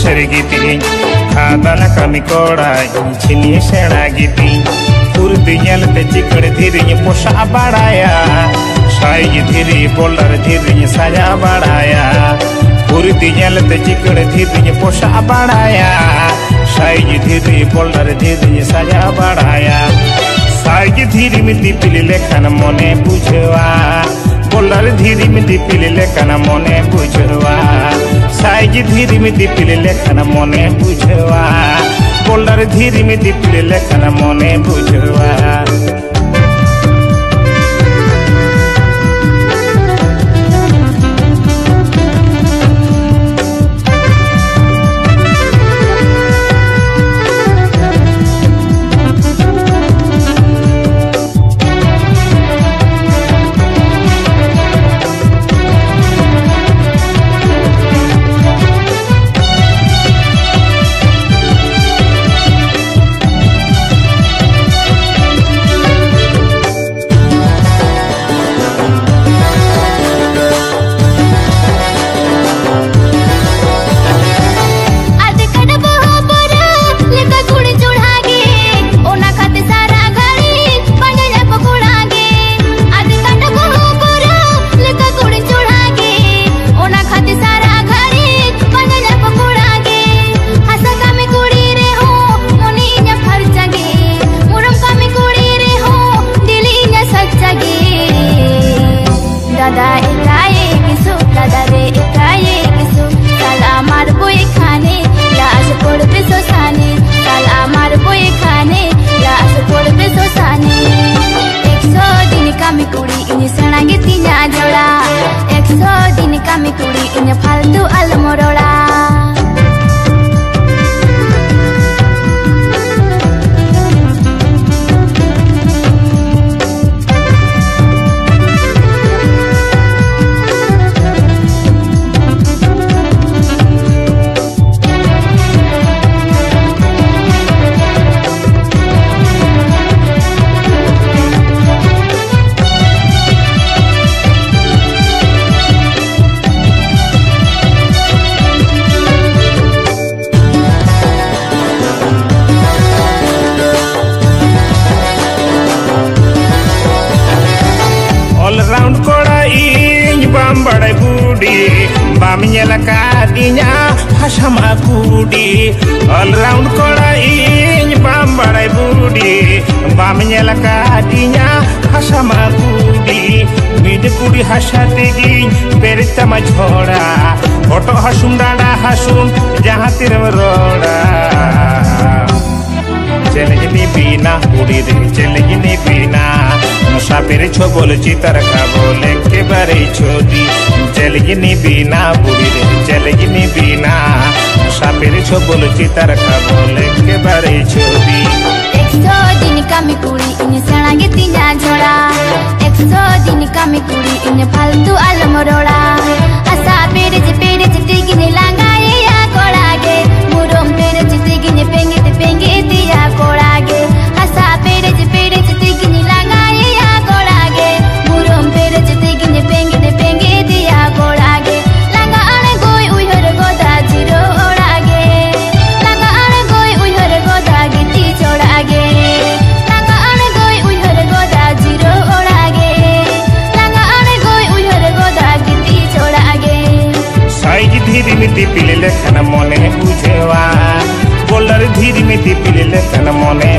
बसर गिती खादाना कमी कोड़ा छिनी सेना गिती पूर्ति ते चिकड़ धीरे पोसा बढ़ाया साई धीरे बोलर धीरे सजा बढ़ाया पूर्ति ते चिकड़ धीरे पोसा बढ़ाया साई धीरे बोलर धीरे सजा बढ़ाया साई धीरे में दीपिल लेखन मने बुझवा बोलर धीरे में दीपिल लेखन मने बुझवा साई धीरे में दीपिल लेखन मने बुझवा बोलर धीरे में दीपिल लेखन मने बुझवा फालतू अलमोड़ा ऑलराउंड कोड़ा इंज बाम बड़े बूढ़ी बाम येलका दिया हसमा कूड़ी ऑलराउंड कोड़ा इंज बाम बड़े बूढ़ी बाम येलका दिया हसमा कूड़ी मिड कूड़ी हसाते गी बेरता मझोड़ा फोटो हसुम डांडा हसुम जहाँ तेरे रोड़ा चलगनी बीना उड़ी रे चलगनी बीना मुसाफिर छो बोल चितर का बोले के बारे छोदी चलगनी बीना उड़ी रे चलगनी बीना मुसाफिर छो बोल चितर का बोले के बारे छोदी 100 दिन का मी कुड़ी इन सणागे तीना झोड़ा 100 दिन का मी कुड़ी इन फालतू अलमरोड़ा असा पेरे चिटिगिने लांगाए या कोड़ागे मुरोम पेरे चिटिगिने पेंगे दिया कोड़ागे असा पेरे चिटिगिने लांगाए या कोड़ागे मुरोम पेरे चिटिगिने पेंगे दिया कोड़ागे लांगा आने गोई उहर गोदा जिरो ओड़ागे लांगा आने गोई उहर गोदा गिती छोड़ागे लांगा आने गोई उहर गोदा जिरो ओड़ागे लांगा आने गोई उहर गोदा गिती छोड़ागे साई धीरे में दीपिल लेखन मने बुझवा बोलर धीरे में दीपिल लेखन मने